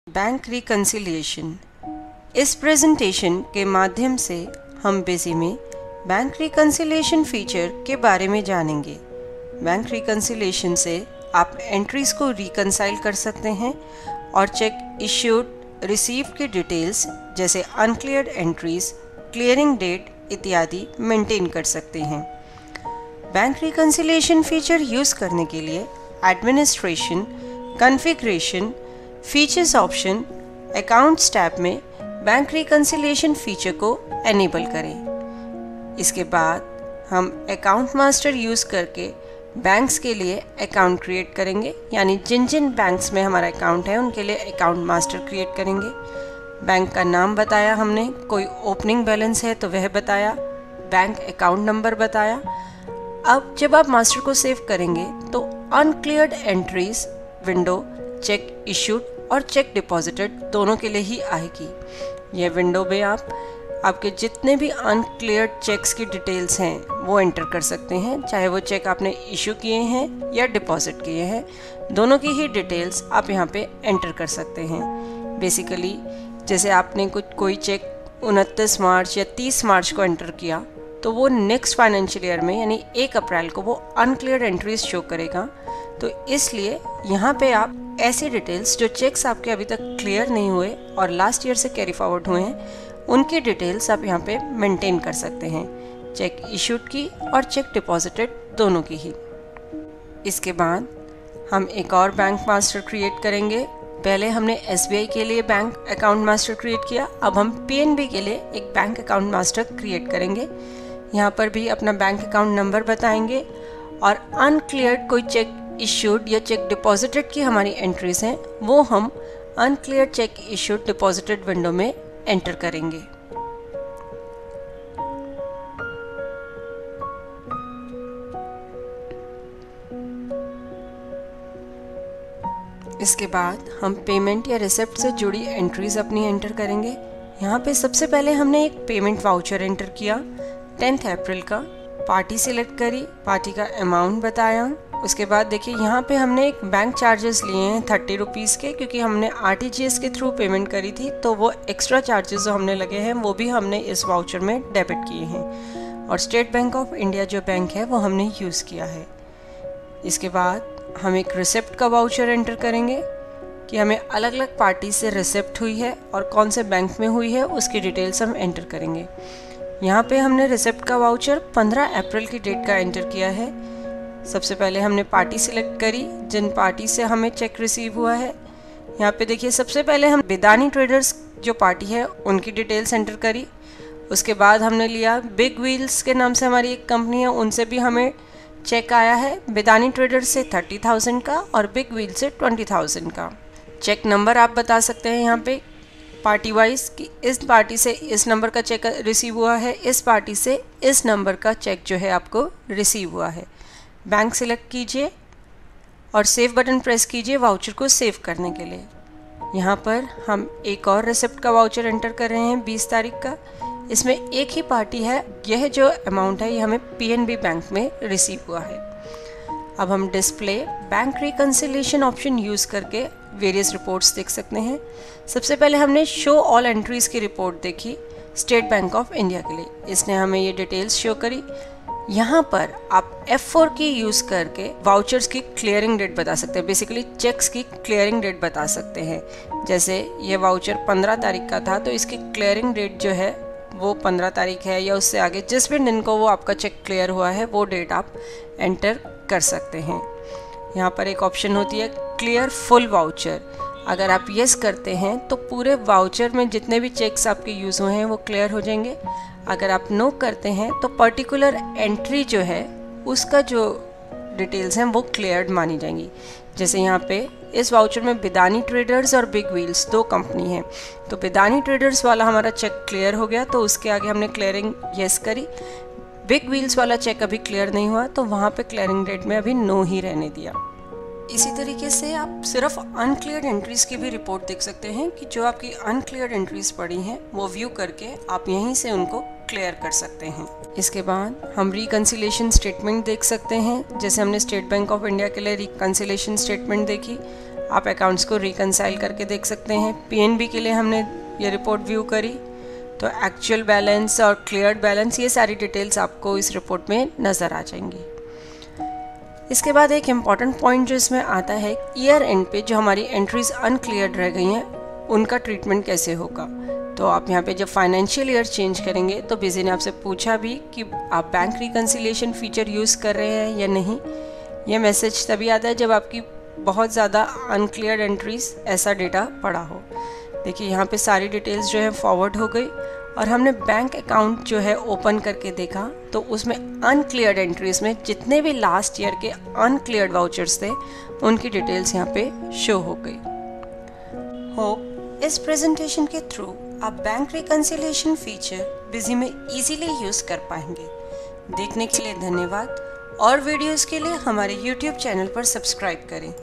Bank reconciliation. इस presentation के माध्यम से हम बेसिक में बैंक रिकन्सिलिएशन फीचर के बारे में जानेंगे। बैंक रिकन्सिलिएशन से आप एंट्रीज को रिकन्साइल कर सकते हैं और चेक इश्यूड, रिसीव्ड की डिटेल्स जैसे अनक्लियर्ड एंट्रीज, क्लियरिंग डेट इत्यादि मेंटेन कर सकते हैं। बैंक रिकन्सिलिएशन फीचर यूज़ करने के लिए administration, configuration, features option, accounts tab में बैंक रिकन्सिलिएशन फीचर को एनेबल करें। इसके बाद हम अकाउंट मास्टर यूज़ करके बैंक्स के लिए अकाउंट क्रिएट करेंगे, यानी जिन जिन बैंक्स में हमारा अकाउंट है उनके लिए अकाउंट मास्टर क्रिएट करेंगे। बैंक का नाम बताया हमने, कोई ओपनिंग बैलेंस है तो वह बताया, बैंक अकाउंट नंबर बताया। अब जब आप मास्टर को सेव करेंगे तो अनक्लियर्ड एंट्रीज विंडो चेक इश्यूड और चेक डिपॉजिटेड दोनों के लिए ही आएगी। यह विंडो में आप आपके जितने भी अनक्लियर्ड चेक्स की डिटेल्स हैं वो एंटर कर सकते हैं, चाहे वो चेक आपने इशू किए हैं या डिपॉजिट किए हैं, दोनों की ही डिटेल्स आप यहाँ पे एंटर कर सकते हैं। बेसिकली जैसे आपने कोई चेक 29 मार्च या 30 मार्च को एंटर किया तो वो नेक्स्ट फाइनेंशियल ईयर में यानी 1 अप्रैल को वो अनक्लियर्ड एंट्रीज शो करेगा। तो इसलिए यहाँ पे आप ऐसी डिटेल्स जो चेक्स आपके अभी तक क्लियर नहीं हुए और लास्ट ईयर से कैरी फॉरवर्ड हुए हैं उनकी डिटेल्स आप यहाँ पे मेंटेन कर सकते हैं, चेक इशूड की और चेक डिपॉजिटेड दोनों की ही। इसके बाद हम एक और बैंक मास्टर क्रिएट करेंगे। पहले हमने SBI के लिए बैंक अकाउंट मास्टर क्रिएट किया, अब हम PNB के लिए एक बैंक अकाउंट मास्टर क्रिएट करेंगे। यहाँ पर भी अपना बैंक अकाउंट नंबर बताएंगे और अनक्लियर्ड कोई चेक इश्यूड या चेक डिपॉजिटेड की हमारी एंट्रीज हैं वो हम अनक्लियर्ड चेक इश्यूड डिपॉजिटेड विंडो में एंटर करेंगे। इसके बाद हम पेमेंट या रिसिप्ट से जुड़ी एंट्रीज अपनी एंटर करेंगे। यहाँ पे सबसे पहले हमने एक पेमेंट वाउचर एंटर किया 10 अप्रैल का, पार्टी सिलेक्ट करी, पार्टी का अमाउंट बताया। उसके बाद देखिए यहाँ पे हमने एक बैंक चार्जेस लिए हैं 30 रुपीज़ के, क्योंकि हमने RTGS के थ्रू पेमेंट करी थी तो वो एक्स्ट्रा चार्जेस जो हमने लगे हैं वो भी हमने इस वाउचर में डेबिट किए हैं। और स्टेट बैंक ऑफ इंडिया जो बैंक है वो हमने यूज़ किया है। इसके बाद हम एक रिसिप्ट का वाउचर एंटर करेंगे कि हमें अलग अलग पार्टी से रिसिप्ट हुई है और कौन से बैंक में हुई है उसकी डिटेल्स हम एंटर करेंगे। यहाँ पे हमने रिसिप्ट का वाउचर 15 अप्रैल की डेट का एंटर किया है। सबसे पहले हमने पार्टी सिलेक्ट करी जिन पार्टी से हमें चेक रिसीव हुआ है। यहाँ पे देखिए सबसे पहले हम बिदानी ट्रेडर्स जो पार्टी है उनकी डिटेल्स एंटर करी। उसके बाद हमने लिया बिग व्हील्स के नाम से हमारी एक कंपनी है, उनसे भी हमें चेक आया है बिदानी ट्रेडर्स से 30,000 का और बिग व्हील से 20,000 का। चेक नंबर आप बता सकते हैं यहाँ पे पार्टी वाइज कि इस पार्टी से इस नंबर का चेक रिसीव हुआ है, इस पार्टी से इस नंबर का चेक जो है आपको रिसीव हुआ है। बैंक सिलेक्ट कीजिए और सेव बटन प्रेस कीजिए वाउचर को सेव करने के लिए। यहाँ पर हम एक और रिसिप्ट का वाउचर एंटर कर रहे हैं 20 तारीख का। इसमें एक ही पार्टी है, यह जो अमाउंट है ये हमें PNB बैंक में रिसीव हुआ है। अब हम display bank reconciliation option use करके वेरियस रिपोर्ट्स देख सकते हैं। सबसे पहले हमने शो ऑल एंट्रीज की रिपोर्ट देखी स्टेट बैंक ऑफ इंडिया के लिए, इसने हमें ये डिटेल्स शो करी। यहाँ पर आप F4 की यूज़ करके वाउचर्स की क्लियरिंग डेट बता सकते हैं, बेसिकली चेक्स की क्लियरिंग डेट बता सकते हैं। जैसे ये वाउचर 15 तारीख का था तो इसकी क्लियरिंग डेट जो है वो 15 तारीख है या उससे आगे जिस भी दिन को वो आपका चेक क्लियर हुआ है वो डेट आप एंटर कर सकते हैं। यहाँ पर एक ऑप्शन होती है क्लियर फुल वाउचर। अगर आप यस करते हैं तो पूरे वाउचर में जितने भी चेक्स आपके यूज़ हुए हैं वो क्लियर हो जाएंगे। अगर आप नो करते हैं तो पर्टिकुलर एंट्री जो है उसका जो डिटेल्स हैं वो क्लियर्ड मानी जाएंगी। जैसे यहाँ पे इस वाउचर में बिदानी ट्रेडर्स और बिग व्हील्स दो कंपनी हैं, तो बिदानी ट्रेडर्स वाला हमारा चेक क्लियर हो गया तो उसके आगे हमने क्लियरिंग यस करी। बिग व्हील्स वाला चेक अभी क्लियर नहीं हुआ तो वहाँ पे क्लियरिंग डेट में अभी नो ही रहने दिया। इसी तरीके से आप सिर्फ अनक्लियर्ड एंट्रीज की भी रिपोर्ट देख सकते हैं कि जो आपकी अनक्लियर्ड एंट्रीज पड़ी हैं वो व्यू करके आप यहीं से उनको क्लियर कर सकते हैं। इसके बाद हम रिकन्सिलिएशन स्टेटमेंट देख सकते हैं। जैसे हमने स्टेट बैंक ऑफ इंडिया के लिए रिकन्सिलिएशन स्टेटमेंट देखी, आप अकाउंट्स को रिकंसाइल करके देख सकते हैं। पीएनबी के लिए हमने ये रिपोर्ट व्यू करी, तो एक्चुअल बैलेंस और क्लियर्ड बैलेंस, ये सारी डिटेल्स आपको इस रिपोर्ट में नज़र आ जाएंगी। इसके बाद एक इम्पॉर्टेंट पॉइंट जो इसमें आता है, ईयर एंड पे जो हमारी एंट्रीज अनक्लियर्ड रह गई हैं उनका ट्रीटमेंट कैसे होगा। तो आप यहाँ पे जब फाइनेंशियल ईयर चेंज करेंगे तो बिजी ने आपसे पूछा भी कि आप बैंक रिकन्सिलिएशन फीचर यूज़ कर रहे हैं या नहीं। यह मैसेज तभी आता है जब आपकी बहुत ज़्यादा अनक्लियर्ड एंट्रीज ऐसा डेटा पड़ा हो। देखिए यहाँ पे सारी डिटेल्स जो है फॉरवर्ड हो गई और हमने बैंक अकाउंट जो है ओपन करके देखा तो उसमें अनक्लियर्ड एंट्रीज में जितने भी लास्ट ईयर के अनक्लियर्ड वाउचर्स थे उनकी डिटेल्स यहाँ पे शो हो गई। होप इस प्रेजेंटेशन के थ्रू आप बैंक रिकन्सिलिएशन फीचर बिजी में इजीली यूज़ कर पाएंगे। देखने के लिए धन्यवाद और वीडियोस के लिए हमारे YouTube चैनल पर सब्सक्राइब करें।